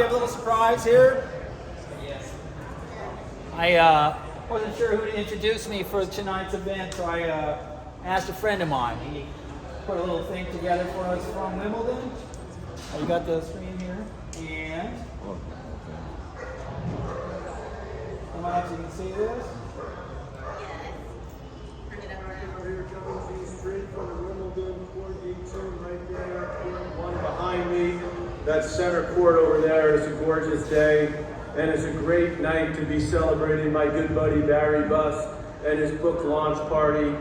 we have a little surprise here. I wasn't sure who to introduce me for tonight's event, so I asked a friend of mine. He put a little thing together for us from Wimbledon. You got the screen here, and come on up so you can see this. One behind me, that center court over there is a gorgeous day, and it's a great night to be celebrating my good buddy Barry Buss and his book launch party.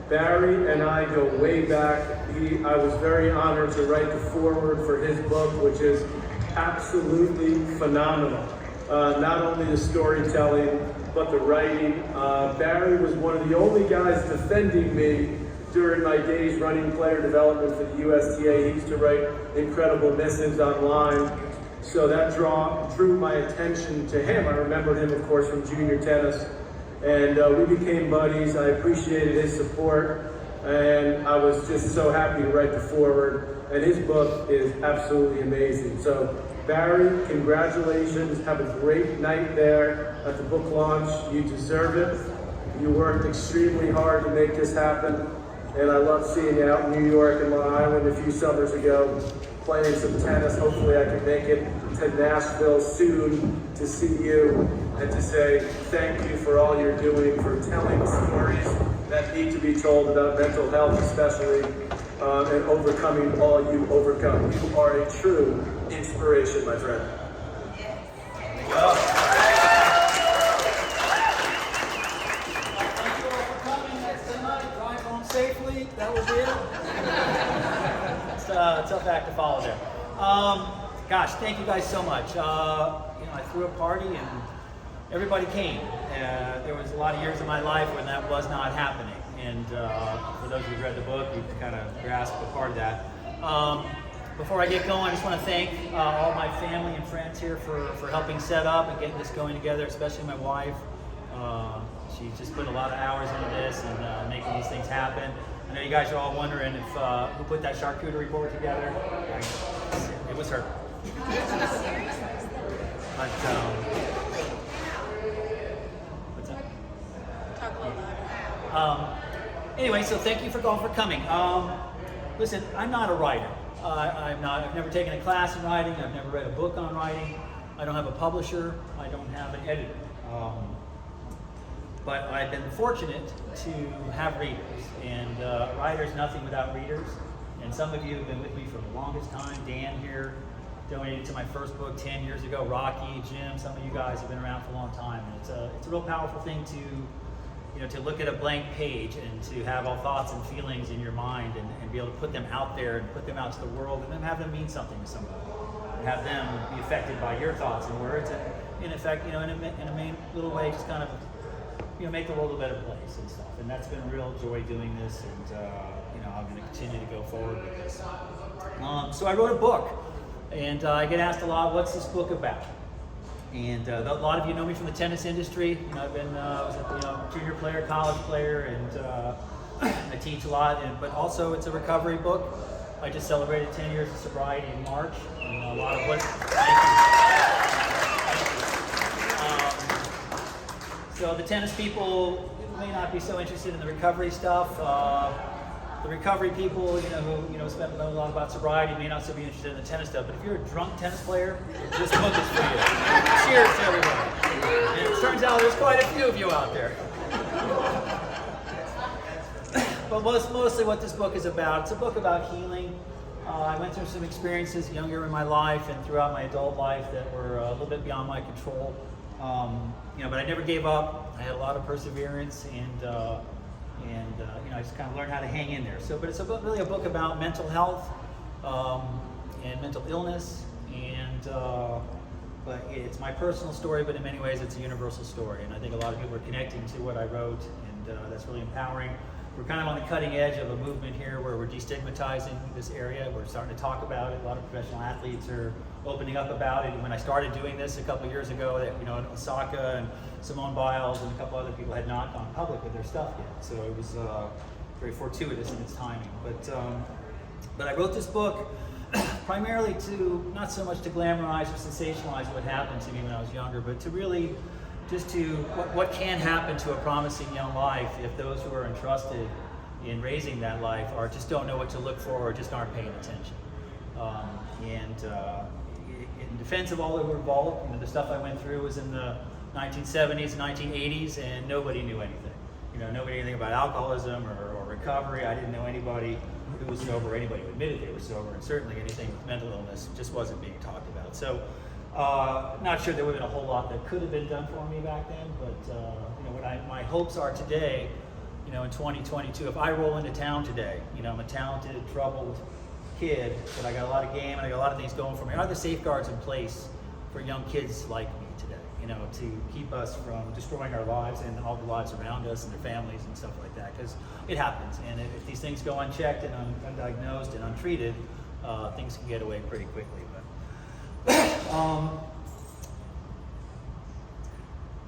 Barry and I go way back. I was very honored to write the foreword for his book, which is absolutely phenomenal. Not only the storytelling, but the writing. Barry was one of the only guys defending me during my days running player development for the USTA. He used to write incredible missives online. So that drew my attention to him. I remembered him, of course, from junior tennis. And we became buddies. I appreciated his support. And I was just so happy to write the foreword. And his book is absolutely amazing. So Barry, congratulations. Have a great night there at the book launch. You deserve it. You worked extremely hard to make this happen. And I love seeing you out in New York and Long Island a few summers ago, playing some tennis. Hopefully I can make it to Nashville soon to see you and to say thank you for all you're doing, for telling stories that need to be told about mental health especially, and overcoming all you overcome. You are a true inspiration, my friend. Safely, that was it. It's a tough act to follow there. Gosh, thank you guys so much. I threw a party and everybody came. There was a lot of years of my life when that was not happening. And for those who've read the book, you can kind of grasp a part of that. Before I get going, I just want to thank all my family and friends here for helping set up and getting this going together, especially my wife. She just put a lot of hours into this and making these things happen. I know you guys are all wondering if who put that charcuterie board together. It was her. But, what's that? Talk a little louder. Anyway, so thank you all for coming. Listen, I'm not a writer. I've never taken a class in writing. I've never read a book on writing. I don't have a publisher. I don't have an editor. But I've been fortunate to have readers, and writer's nothing without readers. And some of you have been with me for the longest time. Dan here donated to my first book 10 years ago. Rocky, Jim, some of you guys have been around for a long time. And it's a real powerful thing to look at a blank page and to have all thoughts and feelings in your mind and be able to put them out there and put them out to the world and then have them mean something to somebody. And have them be affected by your thoughts and words. And in effect, in a main little way, just kind of make the world a better place and stuff. And that's been a real joy doing this, and I'm going to continue to go forward with this. So I wrote a book, and I get asked a lot, what's this book about? And a lot of you know me from the tennis industry. I've been I was a junior player, college player, and I teach a lot. But also, it's a recovery book. I just celebrated 10 years of sobriety in March, and a lot of what. So the tennis people may not be so interested in the recovery stuff. The recovery people, who spend a lot about sobriety may not so be interested in the tennis stuff. But if you're a drunk tennis player, this book is for you. Cheers to everybody. And it turns out there's quite a few of you out there. But mostly what this book is about, it's a book about healing. I went through some experiences younger in my life and throughout my adult life that were a little bit beyond my control. But I never gave up. I had a lot of perseverance, and I just kind of learned how to hang in there. But it's really a book about mental health and mental illness, but it's my personal story. But in many ways, it's a universal story, and I think a lot of people are connecting to what I wrote, and that's really empowering. We're kind of on the cutting edge of a movement here where we're destigmatizing this area. We're starting to talk about it. A lot of professional athletes are opening up about it. And when I started doing this a couple of years ago, Osaka and Simone Biles and a couple other people had not gone public with their stuff yet. So it was very fortuitous in its timing. But I wrote this book primarily to, not so much to glamorize or sensationalize what happened to me when I was younger, but to really just to what can happen to a promising young life if those who are entrusted in raising that life are just don't know what to look for or just aren't paying attention. In defense of all that were involved, the stuff I went through was in the 1970s, 1980s, and nobody knew anything. Nobody knew anything about alcoholism or recovery. I didn't know anybody who was sober, anybody who admitted they were sober, and certainly anything with mental illness just wasn't being talked about. So, not sure there would have been a whole lot that could have been done for me back then, but what my hopes are today, in 2022, if I roll into town today, I'm a talented, troubled kid, but I got a lot of game and I got a lot of things going for me. Are there safeguards in place for young kids like me today, to keep us from destroying our lives and all the lives around us and their families and stuff like that? Because it happens, and if these things go unchecked and undiagnosed and untreated, things can get away pretty quickly.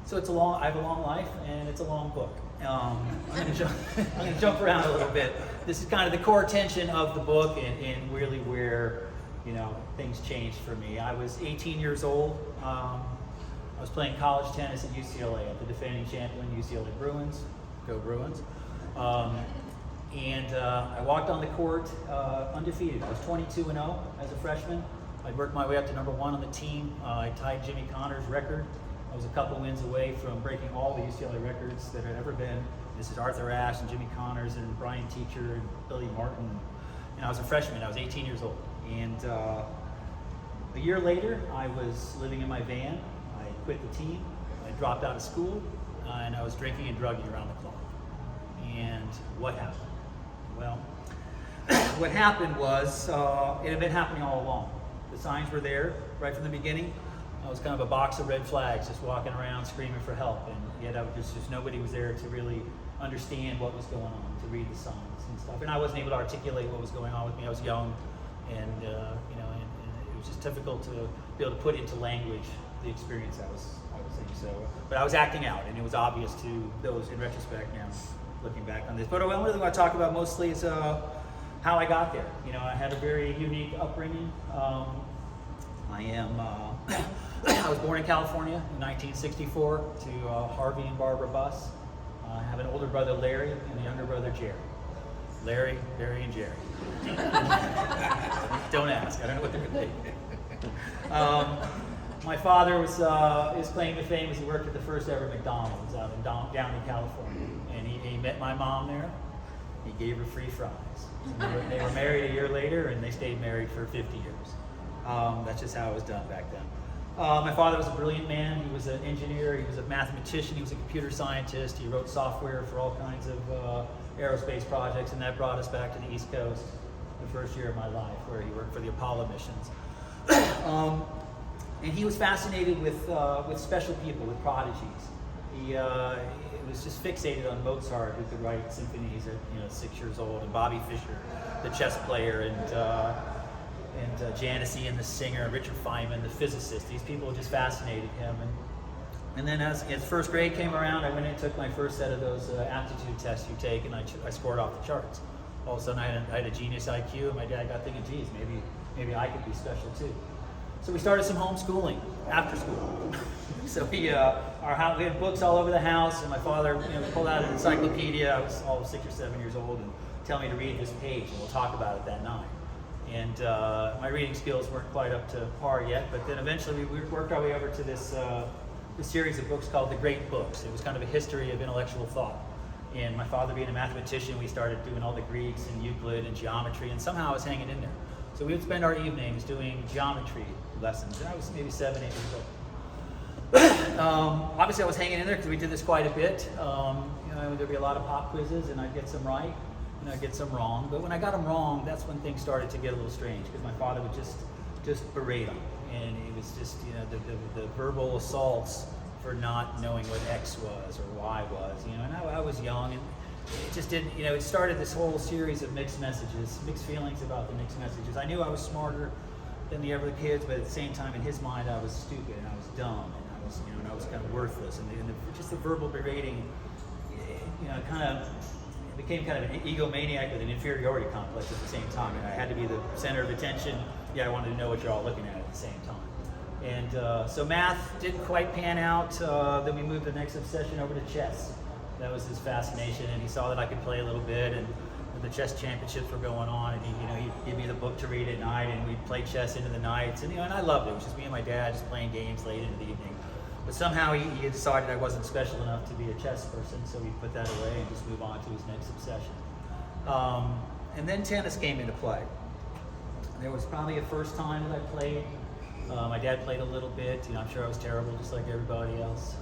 So I have a long life and it's a long book. I'm going to jump around a little bit. This is kind of the core tension of the book and really where things changed for me. I was 18 years old. I was playing college tennis at UCLA at the defending champion UCLA Bruins. Go Bruins. And I walked on the court undefeated. I was 22-0 as a freshman. I worked my way up to number 1 on the team. I tied Jimmy Connors' record. I was a couple wins away from breaking all the UCLA records that had ever been. This is Arthur Ashe and Jimmy Connors and Brian Teacher and Billy Martin. And I was a freshman. I was 18 years old. And a year later, I was living in my van. I quit the team. I dropped out of school, and I was drinking and drugging around the clock. And what happened? Well, what happened was it had been happening all along. The signs were there right from the beginning. I was kind of a box of red flags, just walking around screaming for help, and yet just nobody was there to really understand what was going on, to read the signs and stuff. And I wasn't able to articulate what was going on with me. I was young, and it was just difficult to be able to put into language the experience I was thinking. So, but I was acting out, and it was obvious to those in retrospect now, looking back on this. But what I really want to talk about mostly is how I got there. I had a very unique upbringing. I was born in California in 1964 to Harvey and Barbara Buss. I have an older brother, Larry, and a younger brother, Jerry. Larry, Barry, and Jerry. Don't ask. I don't know what they're going to be. My father his claim to fame was he worked at the first ever McDonald's out in Downey, California. And he met my mom there. He gave her free fries. And they were married a year later, and they stayed married for 50 years. That's just how it was done back then. My father was a brilliant man. He was an engineer, he was a mathematician, he was a computer scientist. He wrote software for all kinds of aerospace projects, and that brought us back to the East Coast the first year of my life, where he worked for the Apollo missions. And he was fascinated with special people, with prodigies. He was just fixated on Mozart, who could write symphonies at 6 years old, and Bobby Fischer, the chess player, and Janice Ian, the singer, Richard Feynman, the physicist. These people just fascinated him. And then as first grade came around, I went and took my first set of those aptitude tests you take, and I scored off the charts. All of a sudden, I had a genius IQ, and my dad got thinking, geez, maybe I could be special too. So we started some homeschooling after school. So we had books all over the house, and my father pulled out an encyclopedia. I was all 6 or 7 years old, and tell me to read this page, and we'll talk about it that night. And my reading skills weren't quite up to par yet, but then eventually we worked our way over to this series of books called The Great Books. It was kind of a history of intellectual thought. And my father being a mathematician, we started doing all the Greeks and Euclid and geometry, and somehow I was hanging in there. So we would spend our evenings doing geometry lessons, and I was maybe 7, 8 years old. Obviously I was hanging in there because we did this quite a bit. There'd be a lot of pop quizzes, and I'd get some right. I'd get some wrong, but when I got them wrong, that's when things started to get a little strange, because my father would just berate them, and it was just the verbal assaults for not knowing what X was or Y was, and I was young, and it just didn't, it started this whole series of mixed messages, mixed feelings about the mixed messages. I knew I was smarter than the other kids, but at the same time, in his mind, I was stupid, and I was dumb, and I was kind of worthless, and just the verbal berating, became kind of an egomaniac with an inferiority complex at the same time. And I had to be the center of attention, I wanted to know what you're all looking at the same time. And so math didn't quite pan out. Then we moved the next obsession over to chess. That was his fascination, and he saw that I could play a little bit, and the chess championships were going on, and he'd give me the book to read at night, and we'd play chess into the nights, and and I loved it. It was just me and my dad just playing games late into the evening. But somehow he had decided I wasn't special enough to be a chess person, so we put that away and just move on to his next obsession. And then tennis came into play. There was probably a first time that I played. My dad played a little bit. I'm sure I was terrible, just like everybody else.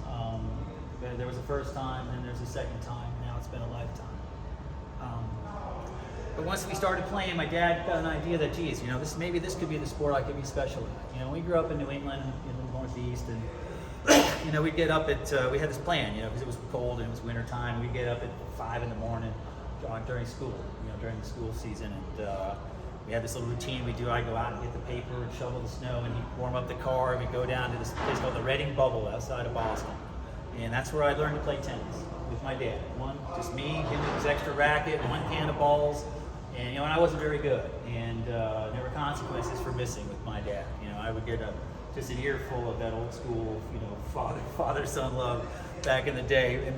But there was a first time, and then there's a second time. Now it's been a lifetime. But once we started playing, my dad got an idea that, geez, maybe this could be the sport I could be special at. We grew up in New England, in the Northeast, and we'd get up at, we had this plan, because it was cold and it was winter time. We'd get up at 5 in the morning during school, during the school season, and we had this little routine we do. I'd go out and get the paper and shovel the snow, and he'd warm up the car, and we'd go down to this place called the Reading Bubble outside of Boston. And that's where I learned to play tennis with my dad. Just me, him with his extra racket, one can of balls, and I wasn't very good. And there were consequences for missing with my dad. I would get just an earful of that old school, father-son love back in the day.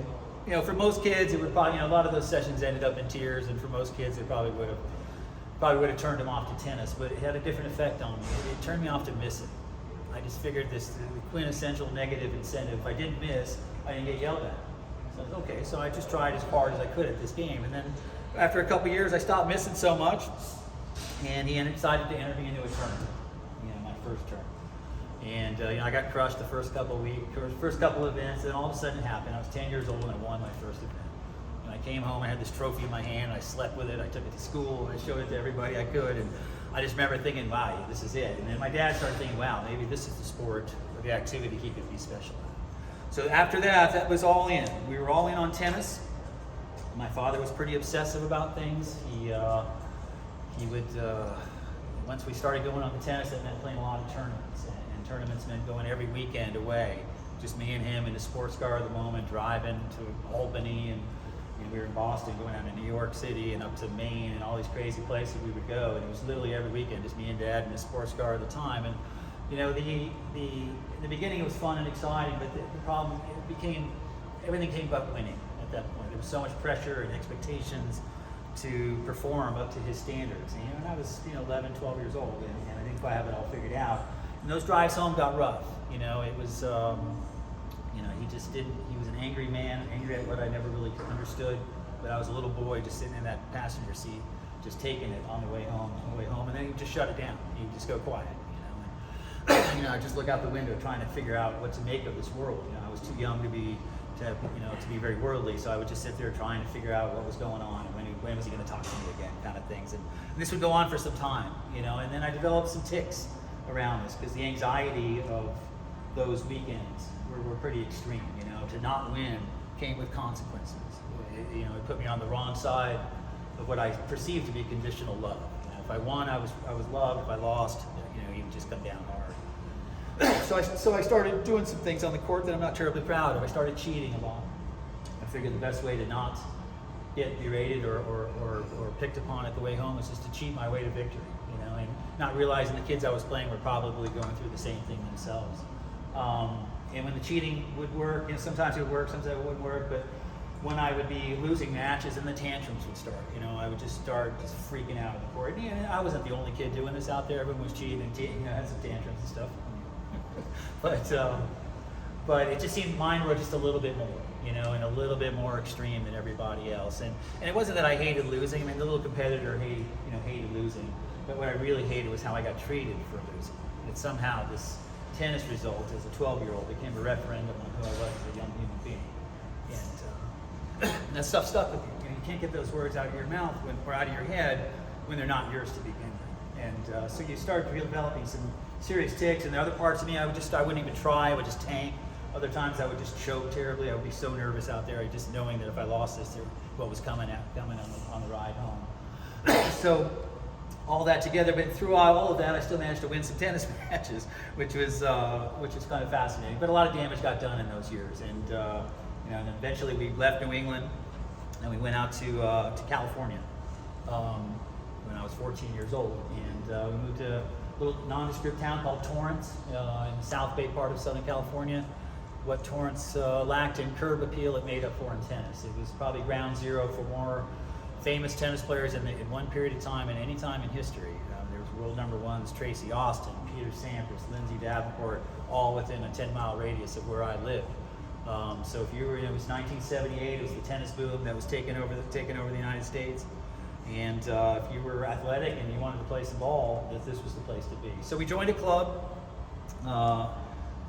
And for most kids, it would probably, a lot of those sessions ended up in tears, and for most kids, it probably would have turned them off to tennis. But it had a different effect on me. It turned me off to missing. I just figured the quintessential negative incentive. If I didn't miss, I didn't get yelled at. So I was okay, so I just tried as hard as I could at this game. And then after a couple years, I stopped missing so much, and he decided to enter me into a tournament, my first tournament. And I got crushed the first couple of weeks, first couple of events, and all of a sudden it happened. I was 10 years old and I won my first event. And I came home, I had this trophy in my hand, I slept with it, I took it to school, I showed it to everybody I could, and I just remember thinking, wow, this is it. And then my dad started thinking, wow, maybe this is the sport or the activity he could be special at. So after that was all in. We were all in on tennis. My father was pretty obsessive about things. He would, once we started going on the tennis, that meant playing a lot of tournaments. And tournaments meant going every weekend away. Just me and him in the sports car at the moment, driving to Albany, and we were in Boston, going down to New York City and up to Maine and all these crazy places we would go. And it was literally every weekend, just me and Dad in the sports car at the time. And in the beginning it was fun and exciting, but the problem, everything came about winning at that point. There was so much pressure and expectations to perform up to his standards. And I was 11, 12 years old, and I didn't quite have it all figured out. And those drives home got rough. It was, he was an angry man, angry at what I never really understood. But I was a little boy just sitting in that passenger seat, just taking it on the way home, and then he'd just shut it down. He'd just go quiet, and I'd just look out the window trying to figure out what to make of this world. I was too young to be very worldly, so I would just sit there trying to figure out what was going on and when was he going to talk to me again, kind of things. And this would go on for some time, and then I developed some tics around this because the anxiety of those weekends were pretty extreme. To not win came with consequences. It put me on the wrong side of what I perceived to be conditional love. If I won, I was loved. If I lost, he would just come down hard. So I started doing some things on the court that I'm not terribly proud of. I started cheating a lot. I figured the best way to not get berated or picked upon at the way home was just to cheat my way to victory. And not realizing the kids I was playing were probably going through the same thing themselves. And when the cheating would work, sometimes it would work, sometimes it wouldn't work, but when I would be losing matches and the tantrums would start, I would just start freaking out on the court. And I wasn't the only kid doing this out there. Everyone was cheating and had some tantrums and stuff. But it just seemed mine were just a little bit more, and a little bit more extreme than everybody else. And it wasn't that I hated losing. The little competitor hated losing. But what I really hated was how I got treated for losing. That somehow this tennis result as a 12-year-old became a referendum on who I was as a young human being. And that stuff stuck with you. You can't get those words out of your mouth or out of your head when they're not yours to begin with. And so you start developing some serious tics. And the other parts of me, I wouldn't even try. I would just tank. Other times I would just choke terribly. I would be so nervous out there, just knowing that if I lost this, what was coming on the ride home. So all that together, but throughout all of that, I still managed to win some tennis matches, which was kind of fascinating. But a lot of damage got done in those years, and and eventually we left New England, and we went out to California when I was 14 years old, and we moved to little nondescript town called Torrance in the South Bay part of Southern California. What Torrance lacked in curb appeal, it made up for in tennis. It was probably ground zero for more famous tennis players in one period of time and any time in history. There was world number ones, Tracy Austin, Peter Sampras, Lindsay Davenport, all within a 10-mile radius of where I lived. So if you were, it was 1978, it was the tennis boom that was taking over the United States. And if you were athletic and you wanted to play some ball, this was the place to be. So we joined a club.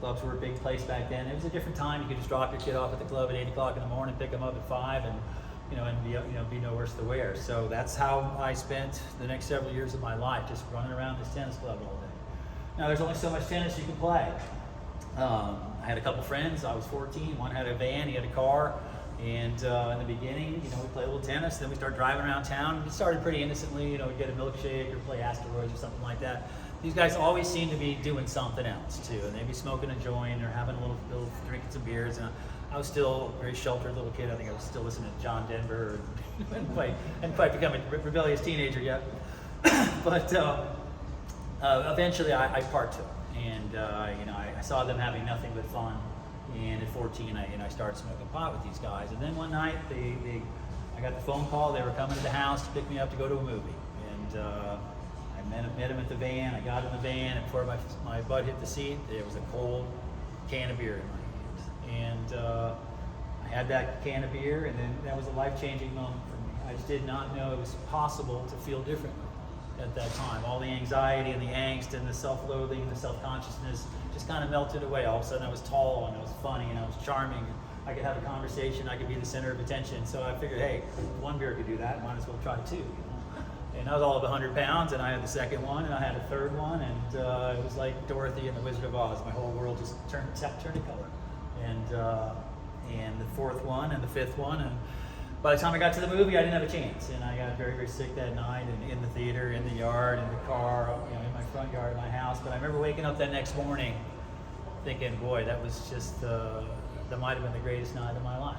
Clubs were a big place back then. It was a different time. You could just drop your kid off at the club at 8 o'clock in the morning, pick them up at 5, and be no worse for wear. So that's how I spent the next several years of my life, just running around this tennis club all day. Now there's only so much tennis you can play. I had a couple friends. I was 14. One had a van. He had a car. And in the beginning, we played a little tennis. Then we started driving around town. It started pretty innocently. We'd get a milkshake or play asteroids or something like that. These guys always seem to be doing something else too, and they'd be smoking a joint or having a little drinking some beers. And I was still a very sheltered little kid. I think I was still listening to John Denver, and hadn't quite become a rebellious teenager yet. But eventually, I partook, and I saw them having nothing but fun. And at 14, I started smoking pot with these guys. And then one night, I got the phone call. They were coming to the house to pick me up to go to a movie. And I met him at the van. I got in the van, and before my butt hit the seat, there was a cold can of beer in my hand. And I had that can of beer, and then that was a life-changing moment for me. I just did not know it was possible to feel differently at that time. All the anxiety and the angst and the self-loathing and the self-consciousness just kind of melted away. All of a sudden I was tall and I was funny and I was charming. I could have a conversation, I could be the center of attention. So I figured, hey, if one beer could do that, might as well try two. And I was all of 100 pounds, and I had the second one, and I had a third one, and it was like Dorothy and the Wizard of Oz. My whole world just turned to color. And the fourth one and the fifth one, and by the time I got to the movie, I didn't have a chance, and I got very, very sick that night, and in the theater, in the yard, in the car, in my front yard of my house. But I remember waking up that next morning, thinking, boy, that was just that might have been the greatest night of my life,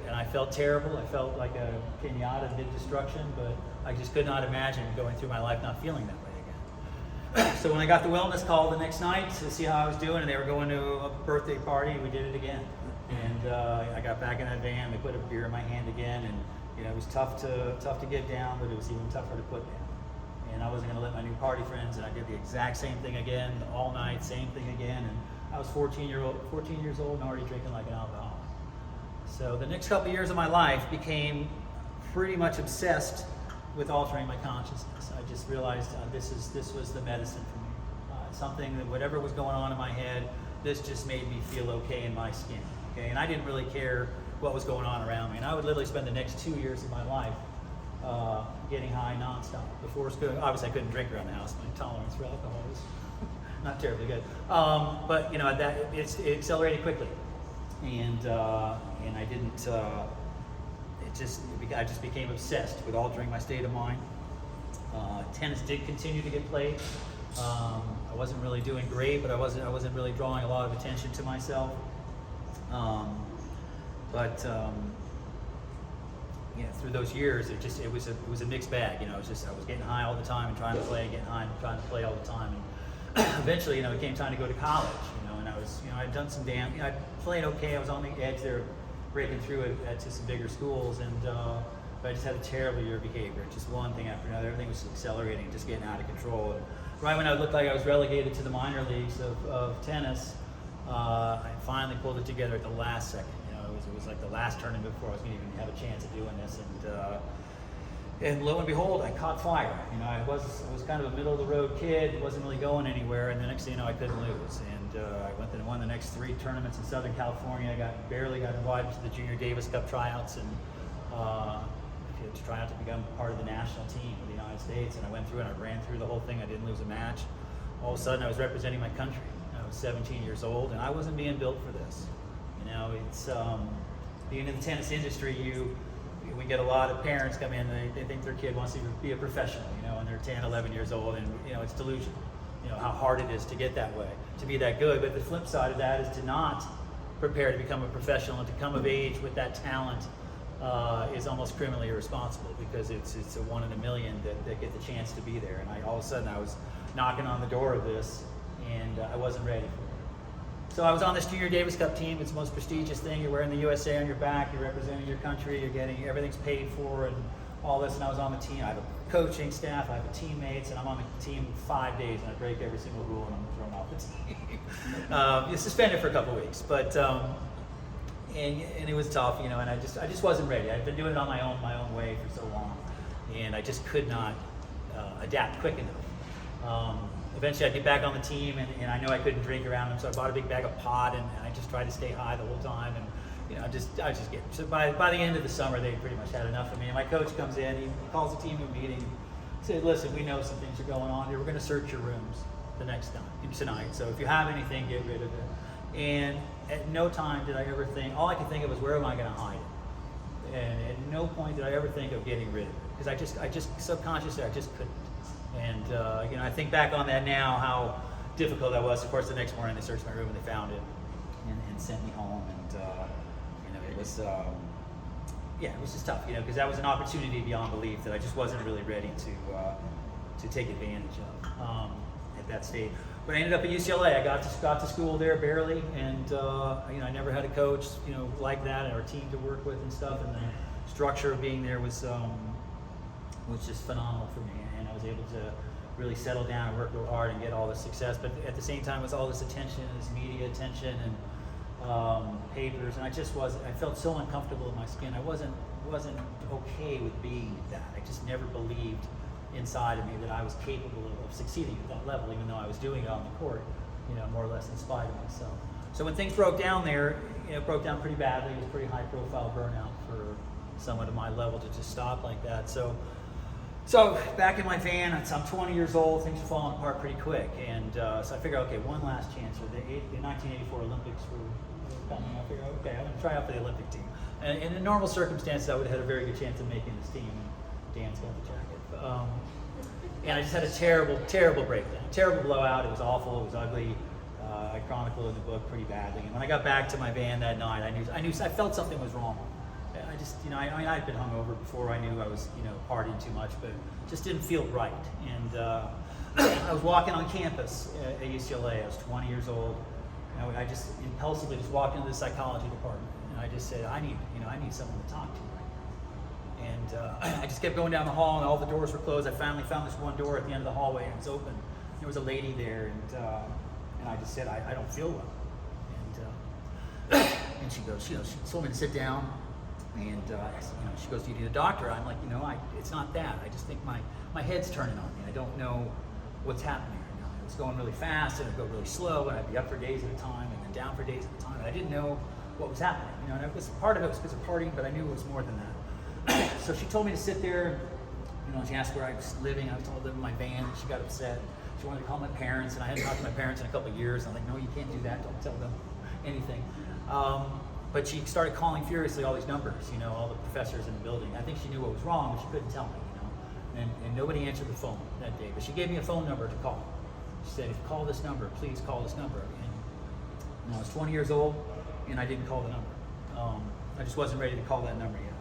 and I felt terrible. I felt like a pinata mid-destruction, but I just could not imagine going through my life not feeling that way again. So when I got the wellness call the next night to see how I was doing, and they were going to a birthday party, we did it again. And I got back in that van. They put a beer in my hand again, and it was tough to get down, but it was even tougher to put down. And I wasn't going to let my new party friends, and I did the exact same thing again, all night, same thing again. And I was 14 years old and already drinking like an alcoholic. So the next couple of years of my life became pretty much obsessed with altering my consciousness. I just realized this was the medicine for me. Something that whatever was going on in my head, this just made me feel okay in my skin. Okay, and I didn't really care what was going on around me. And I would literally spend the next 2 years of my life getting high nonstop. Before school, obviously I couldn't drink around the house. My tolerance for alcohol was not terribly good. But it accelerated quickly, and I didn't. I just became obsessed with altering my state of mind. Tennis did continue to get played. I wasn't really doing great, but I wasn't really drawing a lot of attention to myself. Through those years, it was a mixed bag. I was getting high all the time and trying to play, getting high and trying to play all the time. And eventually, it came time to go to college. And I'd done some I played okay. I was on the edge there, breaking through to some bigger schools, but I just had a terrible year of behavior. Just one thing after another. Everything was accelerating, just getting out of control. And right when I looked like I was relegated to the minor leagues of tennis, I finally pulled it together at the last second. It was like the last tournament before I was going to even have a chance of doing this, and lo and behold, I caught fire. I was kind of a middle of the road kid, wasn't really going anywhere, and the next thing you know, I couldn't lose. And I went and won the next 3 tournaments in Southern California. I barely got invited to the Junior Davis Cup tryouts, and to try out to become part of the national team of the United States. And I went through and I ran through the whole thing. I didn't lose a match. All of a sudden, I was representing my country. I was 17 years old, and I wasn't being built for this. It's being in the tennis industry. We get a lot of parents come in, and they think their kid wants to be a professional, and they're 10, 11 years old, and it's delusional. How hard it is to get that way, to be that good. But the flip side of that is to not prepare to become a professional and to come of age with that talent is almost criminally irresponsible, because it's a 1 in a million that get the chance to be there. And all of a sudden I was knocking on the door of this, and I wasn't ready for it. So I was on this Junior Davis Cup team. It's the most prestigious thing. You're wearing the USA on your back. You're representing your country. You're getting, everything's paid for and all this. And I was on the team. I have a coaching staff. I have teammates, and I'm on the team 5 days, and I break every single rule, and I'm thrown off the team. You're suspended for a couple weeks, but and it was tough, you know. And I just wasn't ready. I'd been doing it on my own way for so long, and I just could not adapt quick enough. Eventually I'd get back on the team, and I know I couldn't drink around them, so I bought a big bag of pot, and I just tried to stay high the whole time, and you know, I just get, so by the end of the summer they pretty much had enough of me. And my coach comes in, he calls the team to a meeting, said, listen, we know some things are going on here, we're going to search your rooms the next time, tonight, so if you have anything, get rid of it. And at no time did I ever think, all I could think of was, where am I going to hide it? And at no point did I ever think of getting rid of it, because I just subconsciously, I just couldn't. And you know, I think back on that now, how difficult that was. Of course, the next morning they searched my room and they found it and sent me home. And you know, it was it was just tough, you know, because that was an opportunity beyond belief that I just wasn't really ready to take advantage of at that stage. But I ended up at UCLA. I got to school there barely, and you know, I never had a coach, you know, like that, or a team to work with and stuff. And the structure of being there was just phenomenal for me. And I was able to really settle down and work real hard and get all the success. But at the same time, with all this attention, this media attention, and papers, and I felt so uncomfortable in my skin. I wasn't okay with being that. I just never believed inside of me that I was capable of succeeding at that level, even though I was doing it on the court, you know, more or less in spite of myself. So when things broke down there, you know, it broke down pretty badly. It was a pretty high-profile burnout for someone at my level to just stop like that. So back in my van, I'm 20 years old, things are falling apart pretty quick, and so I figured, okay, one last chance. So the 1984 Olympics were coming. I figured, okay, I'm going to try out for the Olympic team. And in normal circumstances, I would have had a very good chance of making this team, and Dan's got the jacket. And I just had a terrible, terrible breakdown, terrible blowout. It was awful, it was ugly. I chronicle in the book pretty badly. And when I got back to my van that night, I felt something was wrong. I just, you know, I mean, I'd been hungover before. I knew I was, you know, partying too much, but it just didn't feel right. And I was walking on campus at UCLA. I was 20 years old. And I just impulsively just walked into the psychology department, and I just said, I need someone to talk to right now. And I just kept going down the hall, and all the doors were closed. I finally found this one door at the end of the hallway, and it was open. There was a lady there, and I just said, I don't feel well. And she goes, she told me to sit down. And you know, she goes, do you need a doctor? I'm like, you know, it's not that. I just think my head's turning on me. I don't know what's happening right now. It's going really fast, and it'd go really slow, and I'd be up for days at a time, and then down for days at a time. And I didn't know what was happening. You know, and part of it was because of partying, but I knew it was more than that. So she told me to sit there. You know, she asked where I was living. I told them in my van. She got upset. She wanted to call my parents, and I hadn't talked to my parents in a couple of years. I'm like, no, you can't do that. Don't tell them anything. But she started calling furiously all these numbers, you know, all the professors in the building. I think she knew what was wrong, but she couldn't tell me, you know. And nobody answered the phone that day. But she gave me a phone number to call. She said, if you call this number, please call this number. And I was 20 years old, and I didn't call the number. I just wasn't ready to call that number yet.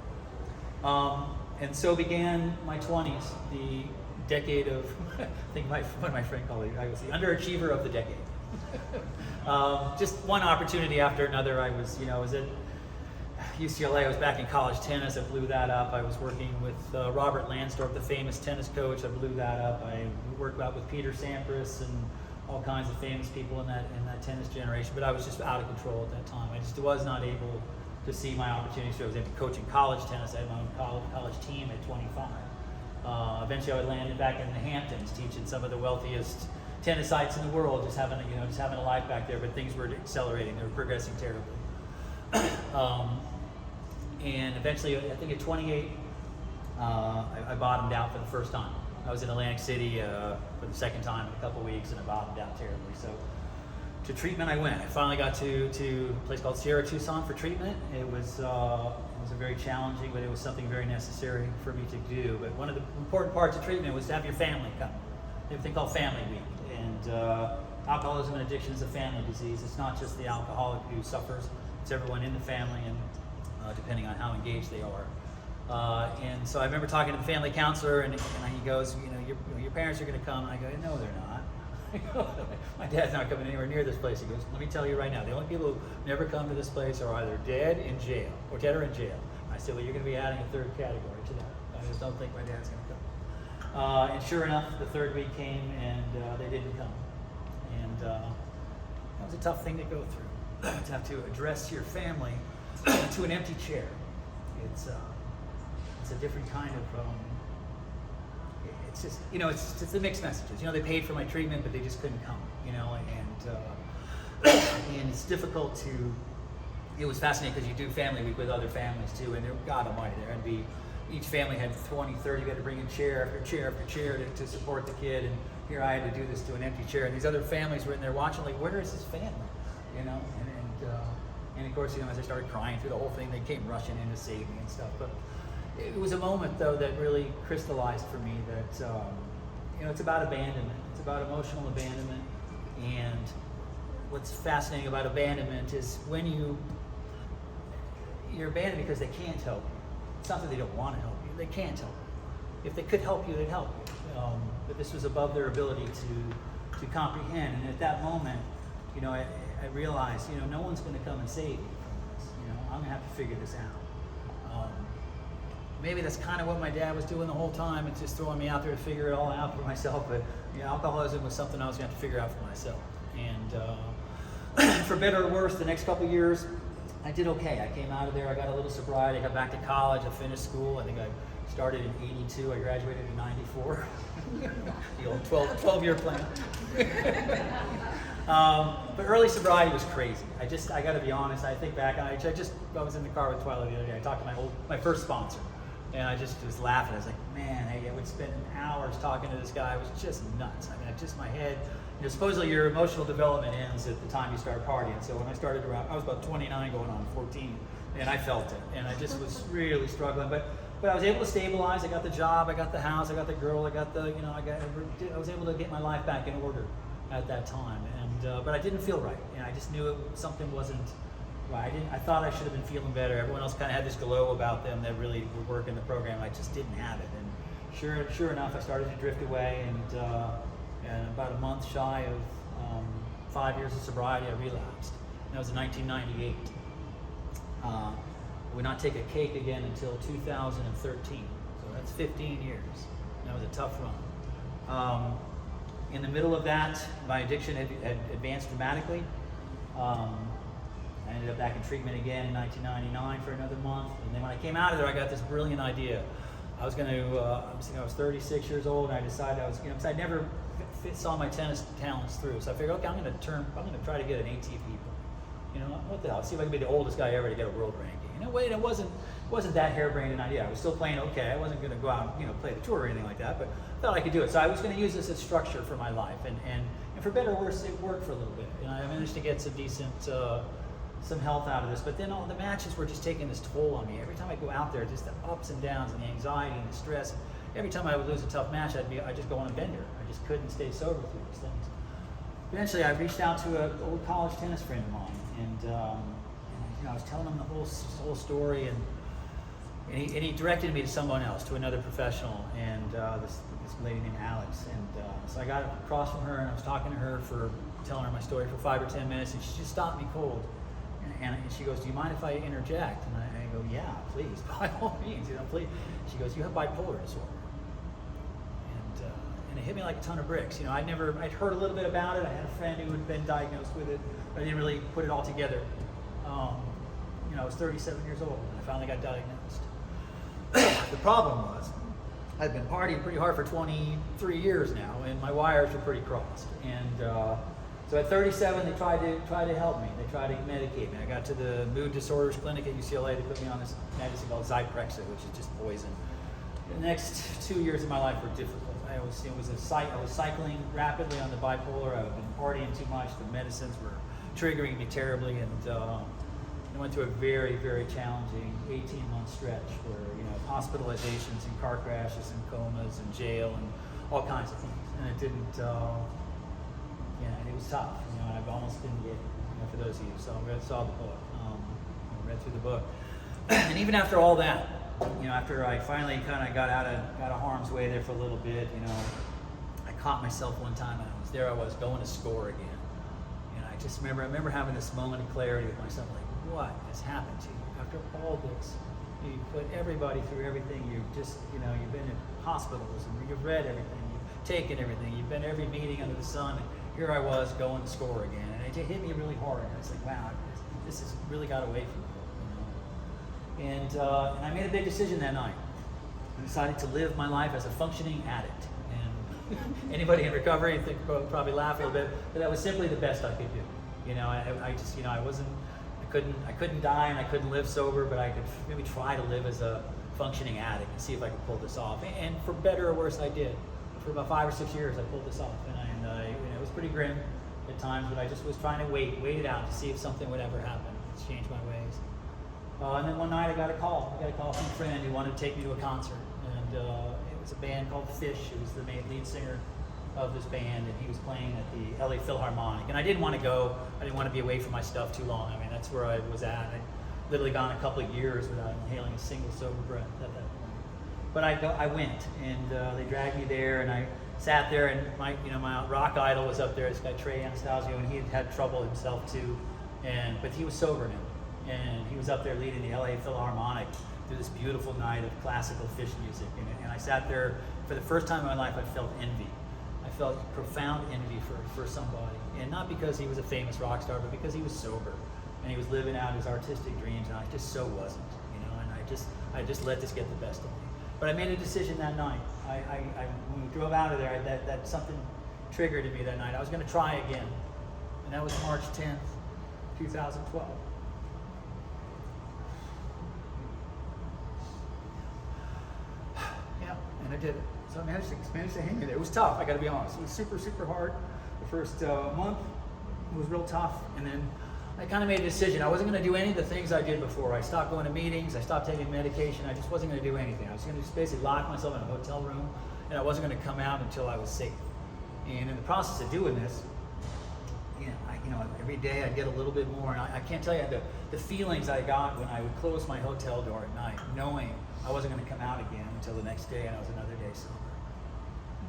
And so began my 20s, the decade of, I think one of my friends called it, I was the underachiever of the decade. Just one opportunity after another. I was at UCLA. I was back in college tennis. I blew that up. I was working with Robert Lansdorf, the famous tennis coach. I blew that up. I worked out with Peter Sampras and all kinds of famous people in that tennis generation. But I was just out of control at that time. I just was not able to see my opportunities. So I was into coaching college tennis. I had my own college team at 25. Eventually, I landed back in the Hamptons, teaching some of the wealthiest tennis sites in the world, just having a life back there. But things were accelerating; they were progressing terribly. And eventually, I think at 28, I bottomed out for the first time. I was in Atlantic City for the second time in a couple weeks, and I bottomed out terribly. So to treatment I went. I finally got to a place called Sierra Tucson for treatment. It was a very challenging, but it was something very necessary for me to do. But one of the important parts of treatment was to have your family come. They have a thing called Family Week. And alcoholism and addiction is a family disease. It's not just the alcoholic who suffers, it's everyone in the family. And depending on how engaged they are. And so I remember talking to the family counselor, and he goes, your parents are going to come. And I go, no, they're not. My dad's not coming anywhere near this place. He goes, let me tell you right now, the only people who never come to this place are either dead or in jail. I said, well, you're going to be adding a third category to that. I just don't think my dad's going to come. And sure enough, the third week came, and they didn't come. And that was a tough thing to go through, to have to address your family to an empty chair. It's a different kind of, it's just the mixed messages. They paid for my treatment, but they just couldn't come, and it's difficult to, it was fascinating because you do family week with other families too, and God almighty, each family had 20, 30, you had to bring in chair after chair after chair to support the kid, and here I had to do this to an empty chair, and these other families were in there watching, like, where is his family, and of course, as I started crying through the whole thing, they came rushing in to save me and stuff, but it was a moment, though, that really crystallized for me that, it's about abandonment. It's about emotional abandonment. And what's fascinating about abandonment is when you're abandoned because they can't help you. It's not that they don't want to help you. They can't help you. If they could help you, they'd help you. But this was above their ability to comprehend. And at that moment, I realized, no one's going to come and save you from this. I'm going to have to figure this out. Maybe that's kind of what my dad was doing the whole time. It's just throwing me out there to figure it all out for myself. But alcoholism was something I was going to have to figure out for myself. And for better or worse, the next couple of years, I did okay. I came out of there. I got a little sobriety. I got back to college. I finished school. I think I started in '82. I graduated in '94. The old 12-year plan. But early sobriety was crazy. I got to be honest. I think back. I was in the car with Twyla the other day. I talked to my first sponsor. And I just was laughing. I was like, man, I would spend hours talking to this guy. It was just nuts. I mean, just my head. Supposedly your emotional development ends at the time you start partying. So when I started I was about 29 going on 14, and I felt it. And I just was really struggling. But I was able to stabilize. I got the job. I got the house. I got the girl. I got I was able to get my life back in order at that time. And but I didn't feel right. And I just knew something wasn't right. I thought I should have been feeling better. Everyone else kind of had this glow about them that really were working the program. I just didn't have it. And sure enough, I started to drift away. And about a month shy of 5 years of sobriety, I relapsed. And that was in 1998. I would not take a cake again until 2013. So that's 15 years. That was a tough run. In the middle of that, my addiction had advanced dramatically. I ended up back in treatment again in 1999 for another month. And then when I came out of there, I got this brilliant idea. I was 36 years old, and I decided because I never saw my tennis talents through. So I figured, okay, I'm going to try to get an ATP. What the hell? See if I can be the oldest guy ever to get a world ranking. It wasn't that harebrained an idea. I was still playing okay. I wasn't going to go out and play the tour or anything like that, but I thought I could do it. So I was going to use this as structure for my life, and for better or worse, it worked for a little bit. And I managed to get some decent, some health out of this. But then all the matches were just taking this toll on me. Every time I go out there, just the ups and downs and the anxiety and the stress. Every time I would lose a tough match, I'd just go on a bender. I just couldn't stay sober through these things. Eventually, I reached out to an old college tennis friend of mine, and I was telling him the whole story, and he directed me to someone else, to another professional, and this lady named Alex. And so I got across from her, and I was talking to her telling her my story for 5 or 10 minutes, and she just stopped me cold. And she goes, do you mind if I interject? And I go, yeah, please, by all means, please. She goes, you have bipolar disorder. And it hit me like a ton of bricks. I'd heard a little bit about it. I had a friend who had been diagnosed with it, but I didn't really put it all together. I was 37 years old when I finally got diagnosed. The problem was, I'd been partying pretty hard for 23 years now, and my wires were pretty crossed. And so at 37, they tried to help me. They tried to medicate me. I got to the mood disorders clinic at UCLA. They put me on this medicine called Zyprexa, which is just poison. The next 2 years of my life were difficult. I was cycling rapidly on the bipolar. I've been partying too much. The medicines were triggering me terribly, and I went through a very, very challenging 18-month stretch where hospitalizations and car crashes and comas and jail and all kinds of things. And it didn't. It was tough. I almost didn't get it. For those of you who saw the book, read through the book. And even after all that, after I finally kind of got out of harm's way there for a little bit, I caught myself one time, and I was going to score again. And I remember having this moment of clarity with myself, like, what has happened to you? After all this, you put everybody through everything. You've just, you've been in hospitals, and you've read everything, you've taken everything, you've been to every meeting under the sun, and here I was going to score again. And it hit me really hard. I was like, wow, this has really got away from me. And I made a big decision that night. I decided to live my life as a functioning addict. And anybody in recovery would probably laugh a little bit, but that was simply the best I could do. I couldn't die and I couldn't live sober, but I could maybe try to live as a functioning addict and see if I could pull this off. And for better or worse, I did. For about 5 or 6 years, I pulled this off, and it was pretty grim at times, but I just was trying to wait it out to see if something would ever happen. It's changed my ways. And then one night I got a call. I got a call from a friend who wanted to take me to a concert. And it was a band called Fish, who was the main lead singer of this band, and he was playing at the LA Philharmonic. And I didn't want to go. I didn't want to be away from my stuff too long. I mean, that's where I was at. I'd literally gone a couple of years without inhaling a single sober breath at that point. But I went, and they dragged me there, and I sat there, and my rock idol was up there, this guy Trey Anastasio, and he had trouble himself too, but he was sober now. And he was up there leading the LA Philharmonic through this beautiful night of classical Fish music. And I sat there, for the first time in my life, I felt envy. I felt profound envy for somebody. And not because he was a famous rock star, but because he was sober. And he was living out his artistic dreams, and I just so wasn't. And I just let this get the best of me. But I made a decision that night. When we drove out of there, that something triggered in me that night. I was going to try again. And that was March 10th, 2012. And I did it. So I managed to hang in there. It was tough, I got to be honest. It was super, super hard. The first month was real tough. And then I kind of made a decision. I wasn't going to do any of the things I did before. I stopped going to meetings. I stopped taking medication. I just wasn't going to do anything. I was going to just basically lock myself in a hotel room, and I wasn't going to come out until I was safe. And in the process of doing this, every day I'd get a little bit more. And I can't tell you the feelings I got when I would close my hotel door at night, knowing I wasn't going to come out again until the next day, and I was another day sober.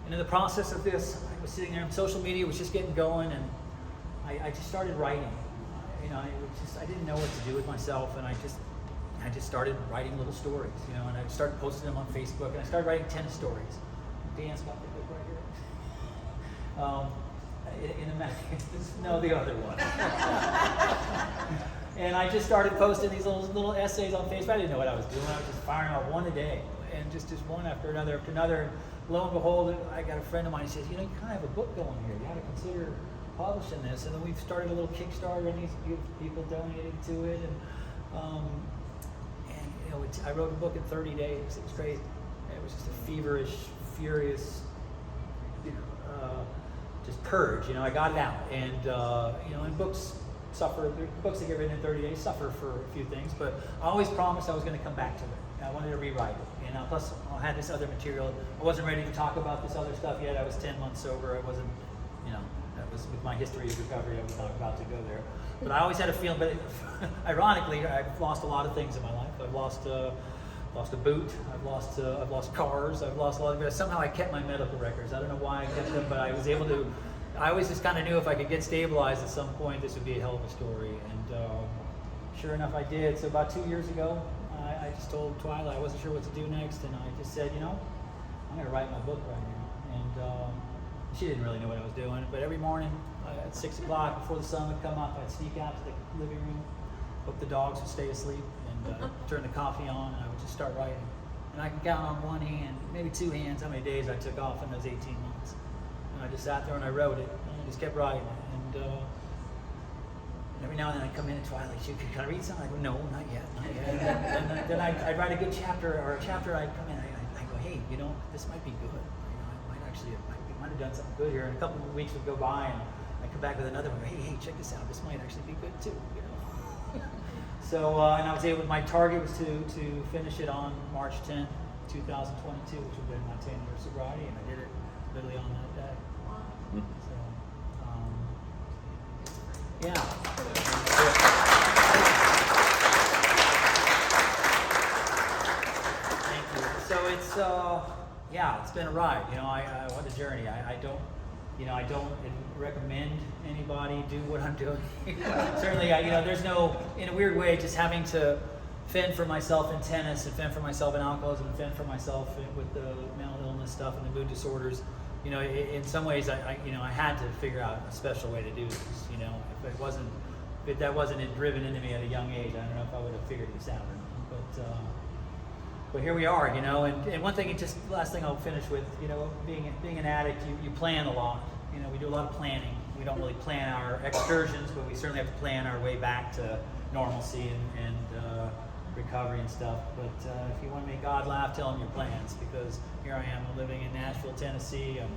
And in the process of this, I was sitting there, and social media was just getting going, and I just started writing. I didn't know what to do with myself, and I just started writing little stories, and I started posting them on Facebook, and I started writing tennis stories. Dan's got the book right here. No, the other one. And I just started posting these little essays on Facebook. I didn't know what I was doing. I was just firing out one a day, and just one after another after another. And lo and behold, I got a friend of mine who says, you kind of have a book going here. You got to consider publishing this. And then we've started a little Kickstarter, and these beautiful people donated to it. And I wrote a book in 30 days. It was crazy. It was just a feverish, furious, just purge. I got it out. And and books suffer. Books that get written in 30 days suffer for a few things. But I always promised I was going to come back to it. I wanted to rewrite it. Plus I had this other material. I wasn't ready to talk about this other stuff yet. I was 10 months sober. I wasn't, that was with my history of recovery. I was not about to go there. But I always had a feeling. But ironically, I've lost a lot of things in my life. I've lost a boot. I've lost cars. I've lost a lot of it. Somehow I kept my medical records. I don't know why I kept them, but I was able to. I always just kind of knew if I could get stabilized at some point, this would be a hell of a story. And sure enough, I did. So about 2 years ago, I just told Twyla I wasn't sure what to do next, and I just said, I'm going to write my book right now. And she didn't really know what I was doing, but every morning at 6 o'clock before the sun would come up, I'd sneak out to the living room, hope the dogs would stay asleep, and turn the coffee on, and I would just start writing. And I can count on one hand, maybe two hands, how many days I took off in those 18 months. And I just sat there and I wrote it, and I just kept writing it. And every now and then I'd come in and Twyla, can I read something? I go, no, not yet. And then I'd write a good chapter, or a chapter I'd come in, I go, hey, this might be good. I might have done something good here. And a couple of weeks would go by, and I'd come back with another one. Hey, check this out. This might actually be good too. So, and I was able. My target was to finish it on March 10th, 2022, which would have been my 10-year sobriety, and I did it literally on that day. So, yeah. it's yeah, it's been a ride. What a journey. I don't recommend anybody do what I'm doing. Certainly, there's no, in a weird way, just having to fend for myself in tennis and fend for myself in alcoholism and fend for myself with the mental illness stuff and the mood disorders. In some ways, I had to figure out a special way to do this. If that wasn't driven into me at a young age, I don't know if I would have figured this out or not. But here we are, and one thing, last thing I'll finish with, being an addict, you plan a lot. We do a lot of planning. We don't really plan our excursions, but we certainly have to plan our way back to normalcy and recovery and stuff. But if you want to make God laugh, tell him your plans, because here I am, I'm living in Nashville, Tennessee. I'm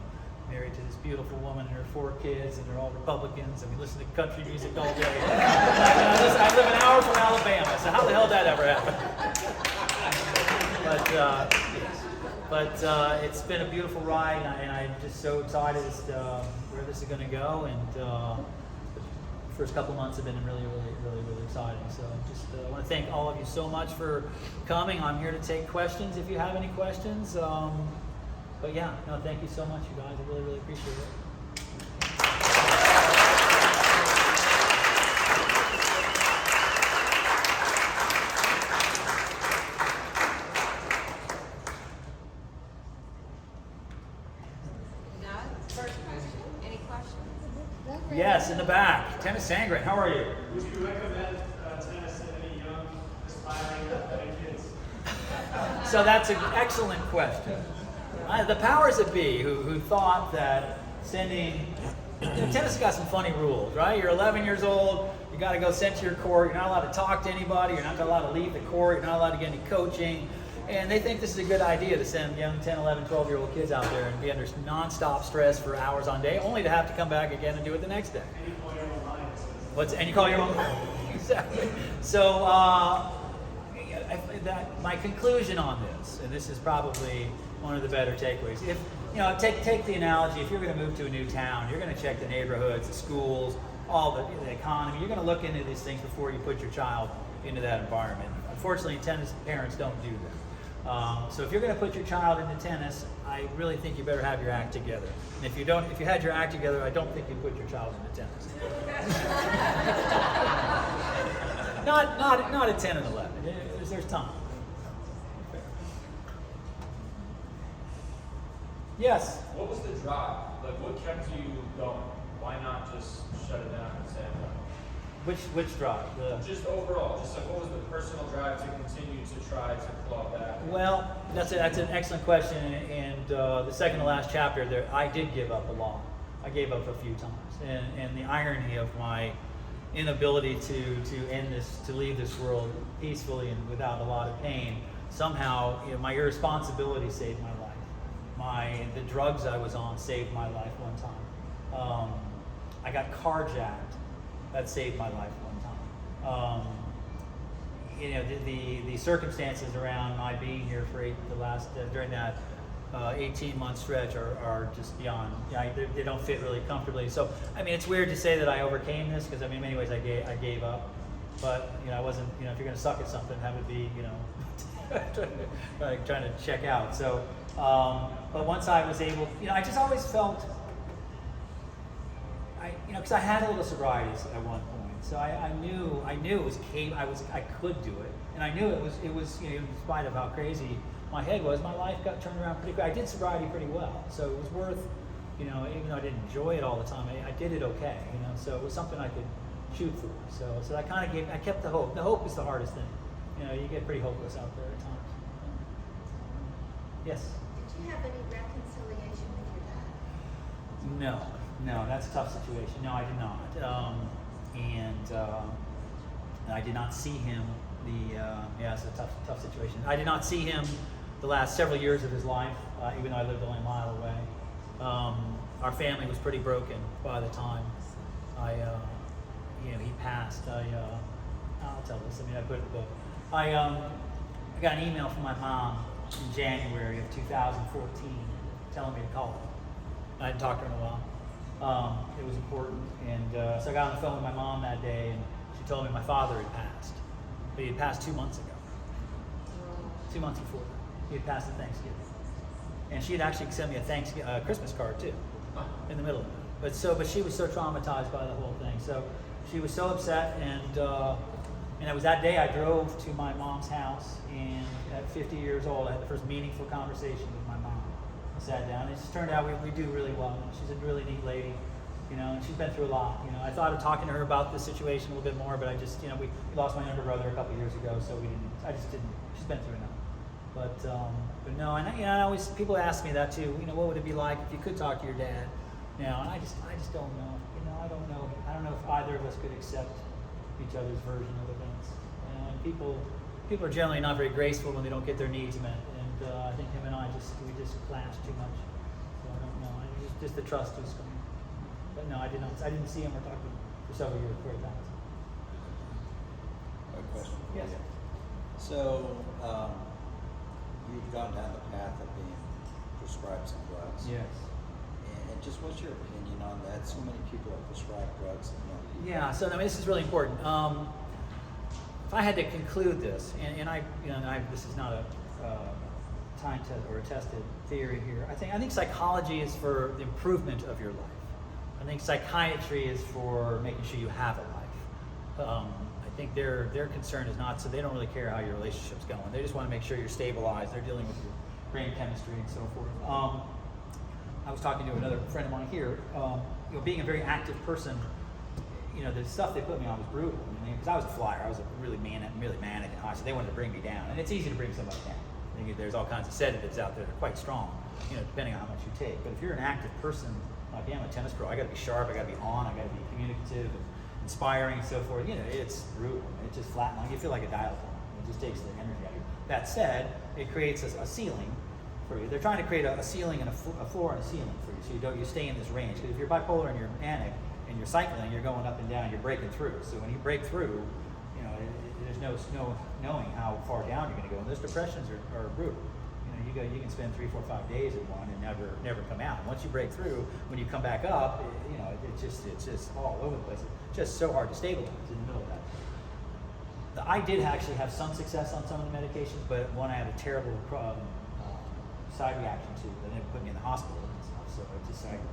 married to this beautiful woman and her 4 kids, and they're all Republicans, and we listen to country music all day. I live an hour from Alabama, so how the hell did that ever happen? But it's been a beautiful ride, and I'm just so excited as to where this is going to go. And the first couple months have been really, really, really, really exciting. So I just want to thank all of you so much for coming. I'm here to take questions if you have any questions. But yeah, no, thank you so much, you guys. I really, really appreciate it. Yes, in the back. Tennis Sangren, how are you? Would you recommend tennis to any young, aspiring athletic kids? So that's an excellent question. The powers that be who thought that sending, tennis has got some funny rules, right? You're 11 years old, you got to go sent to your court, you're not allowed to talk to anybody, you're not allowed to leave the court, you're not allowed to get any coaching. And they think this is a good idea to send young 10, 11, 12-year-old kids out there and be under nonstop stress for hours on day, only to have to come back again and do it the next day. And you call your own line. And you call your own exactly. So my conclusion on this, and this is probably one of the better takeaways. If take the analogy, if you're going to move to a new town, you're going to check the neighborhoods, the schools, all the economy. You're going to look into these things before you put your child into that environment. Unfortunately, tennis parents don't do that. So if you're going to put your child into tennis, I really think you better have your act together. And if you had your act together, I don't think you put your child into tennis. not at 10 and 11. There's time. Yes. What was the drive? Like, what kept you going? Why not just shut it down and say, Which drive? just overall, just like what was the personal drive to continue to try to claw back? Well, that's an excellent question, and the second to last chapter there, I did give up a lot. I gave up a few times, and the irony of my inability to end this, to leave this world peacefully and without a lot of pain, somehow my irresponsibility saved my life. The drugs I was on saved my life one time. I got carjacked. That saved my life one time. The circumstances around my being here for during that 18-month stretch are just beyond. They don't fit really comfortably. So it's weird to say that I overcame this, because in many ways I gave up. But I wasn't. If you're going to suck at something, that would be trying to check out. So, but once I was able, I just always felt. Because I had a little sobriety at one point, so I knew it was I could do it, and I knew it was in spite of how crazy my head was, my life got turned around pretty quick. I did sobriety pretty well, so it was worth, even though I didn't enjoy it all the time, I did it okay, so it was something I could shoot for. So I kept the hope. The hope is the hardest thing. You get pretty hopeless out there at times. Yes. Did you have any reconciliation with your dad? No, that's a tough situation. No, I did not. And I did not see him. It's a tough situation. I did not see him the last several years of his life, even though I lived only a mile away. Our family was pretty broken by the time he passed. I'll tell this. I put it in the book. I got an email from my mom in January of 2014 telling me to call her. I hadn't talked to her in a while. It was important, and so I got on the phone with my mom that day, and she told me my father had passed. But he had passed 2 months ago. 2 months before that. He had passed the Thanksgiving. And she had actually sent me a Christmas card too, in the middle of it. But she was so traumatized by the whole thing. So she was so upset, and it was that day I drove to my mom's house, and at 50 years old, I had the first meaningful conversation with my mom. I sat down, and it just turned out we do really well. She's a really neat lady, and she's been through a lot. I thought of talking to her about this situation a little bit more, but I just, we lost my younger brother a couple years ago, so I just didn't. She's been through enough. But no, and I always, people ask me that too. What would it be like if you could talk to your dad? And I just don't know. I don't know. I don't know if either of us could accept each other's version of events. And people are generally not very graceful when they don't get their needs met. And I think him and we just clashed too much. So I don't know. Just the trust was coming. But no, I didn't see him or talk to him for several years before he passed. A question. Yes. So, you've gone down the path of being prescribed some drugs. Yes. And just what's your opinion on that? So many people are prescribed drugs and young people. Yeah, so this is really important. If I had to conclude this, and this is not a time test or a tested theory here. I think psychology is for the improvement of your life. I think psychiatry is for making sure you have a life. I think their concern is not, so they don't really care how your relationship's going. They just want to make sure you're stabilized. They're dealing with your brain chemistry and so forth. I was talking to another friend of mine here. Being a very active person, the stuff they put me on was brutal. Because I was a flyer, I was really manic and high, so they wanted to bring me down. And it's easy to bring somebody down. There's all kinds of sedatives out there that are quite strong, depending on how much you take. But if you're an active person, like I'm a tennis pro, I got to be sharp, I got to be on, I got to be communicative, and inspiring, and so forth. It's brutal. It just flatens. You feel like a dial tone. It just takes the energy out of you. That said, it creates a ceiling for you. They're trying to create a ceiling and a floor and a ceiling for you, so you stay in this range. Because if you're bipolar and you're manic and you're cycling, you're going up and down, you're breaking through. So when you break through, there's no knowing how far down you're going to go. And those depressions are brutal. You can spend 3, 4, 5 days in one and never come out. And once you break through, when you come back up, it's just all over the place. It's just so hard to stabilize in the middle of that. I did actually have some success on some of the medications, but one I had a terrible side reaction to that ended up putting me in the hospital and stuff. So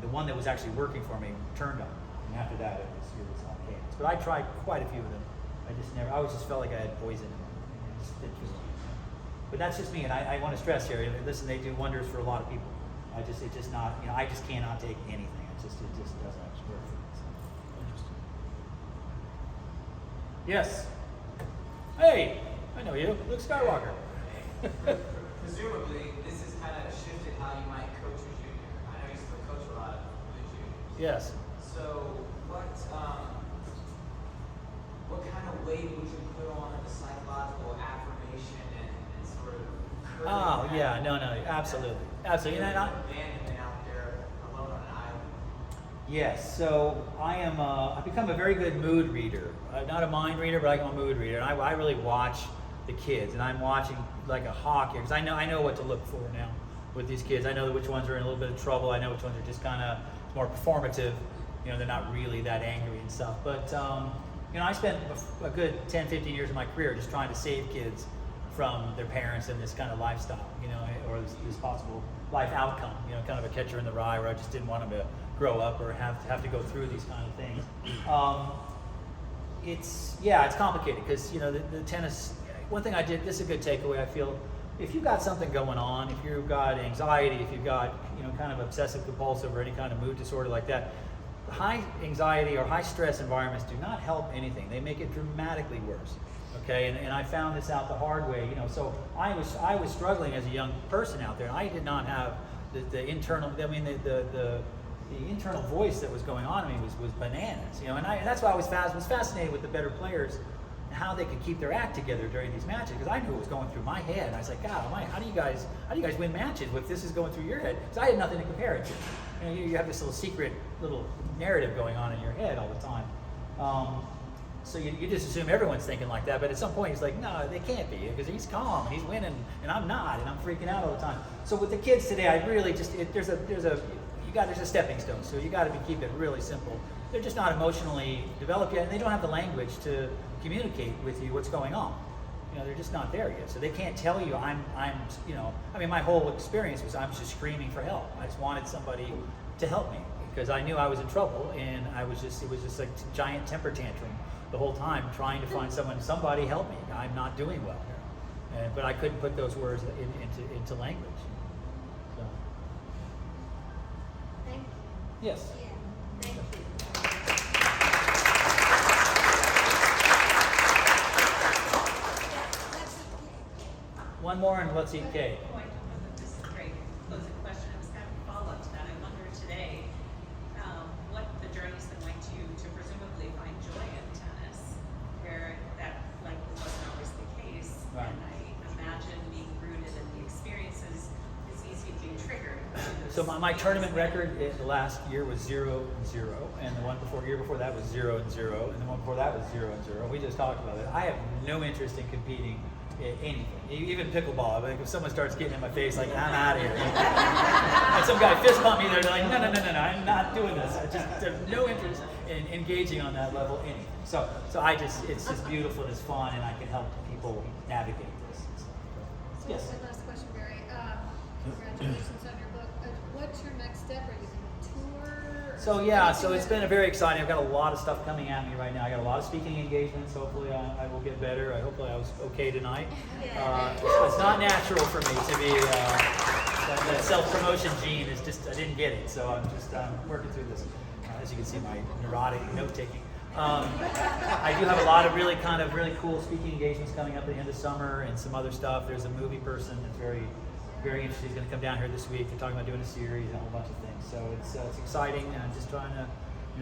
the one that was actually working for me turned on, and after that it was on cadence. But I tried quite a few of them. I always just felt like I had poison in them. But that's just me, and I want to stress here. Listen, they do wonders for a lot of people. I just cannot take anything. It just doesn't actually work for me. So. Interesting. Yes. Hey, I know you, Luke Skywalker. Presumably, this has kind of shifted how you might coach a junior. I know you still coach a lot of the juniors. Yes. So, what kind of weight would you put on the psychological affirmation and sort of curbing no, absolutely. Absolutely. Abandonment out there alone on an island? Yes, so I've become a very good mood reader. Not a mind reader, but I'm a mood reader. And I really watch the kids, and I'm watching like a hawk here, because I know what to look for now with these kids. I know which ones are in a little bit of trouble. I know which ones are just kind of more performative. They're not really that angry and stuff. But I spent a good 10, 15 years of my career just trying to save kids from their parents and this kind of lifestyle, or this possible life outcome, kind of a catcher in the rye, where I just didn't want them to grow up or have to go through these kind of things. It's complicated because, the tennis, one thing I did, this is a good takeaway, I feel, if you've got something going on, if you've got anxiety, if you've got, kind of obsessive compulsive or any kind of mood disorder like that, high anxiety or high stress environments do not help anything. They make it dramatically worse. Okay, and I found this out the hard way. So I was struggling as a young person out there. I did not have the internal. The internal voice that was going on in me was bananas. And that's why I was fascinated with the better players, and how they could keep their act together during these matches, because I knew what was going through my head. And I was like, God, how do you guys win matches if this is going through your head? Because I had nothing to compare it to. You have this little secret little narrative going on in your head all the time. So you just assume everyone's thinking like that, but at some point he's like, no, they can't be, because he's calm and he's winning and I'm not, and I'm freaking out all the time. So with the kids today, I really just there's a stepping stone. So you got to keep it really simple. They're just not emotionally developed yet, and they don't have the language to communicate with you what's going on. You know, they're just not there yet. So they can't tell you you know, I mean, my whole experience was I was just screaming for help. I just wanted somebody to help me because I knew I was in trouble, and it was just like a giant temper tantrum the whole time, trying to find somebody help me. I'm not doing well here. But I couldn't put those words into language. So, Thank you. yes. Yeah, thank you. One more and let's eat cake. Oh, I don't know that this is a great closing question. It was kind of a follow-up to that. I wonder today what the journey's been like to you to presumably find joy in tennis, where that likely wasn't always the case. Right. And I imagine being rooted in the experiences, it's easy to be triggered. by those So my tournament feelings. record the last year was 0-0, and the year before that was 0-0, and the one before that was 0-0. We just talked about it. I have no interest in competing in anything, even pickleball. Like if someone starts getting in my face, like I'm out of here, and some guy fist bump me, they're like, no, I'm not doing this. I just have no interest in engaging on that level anything. So it's just beautiful, it's fun, and I can help people navigate this. So Yes. one last question, Barry. Congratulations on your book. What's your next step? Are you going to tour? So yeah, so it's been a very exciting. I've got a lot of stuff coming at me right now. I got a lot of speaking engagements. Hopefully, I will get better. Hopefully, I was okay tonight. It's not natural for me to be that self-promotion gene is just I didn't get it. So I'm working through this. As you can see, my neurotic note-taking. I do have a lot of really cool speaking engagements coming up at the end of summer and some other stuff. There's a movie person that's very interested. He's going to come down here this week. They're talking about doing a series and a whole bunch of things. So it's exciting, and I'm just trying to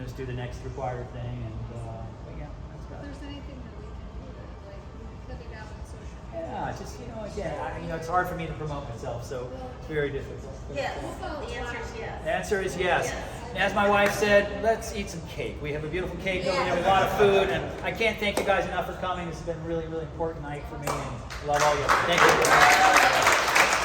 just do the next required thing. And but yeah, that's If about it. there's anything that we can do to like put it out on social media. Yeah, just again, it's hard for me to promote myself, so it's very difficult. Yes, the answer is yes. The answer is yes. And as my wife said, let's eat some cake. We have a beautiful cake over here, a lot of food, and I can't thank you guys enough for coming. This has been a really, really important night for me, and I love all of you. Thank you.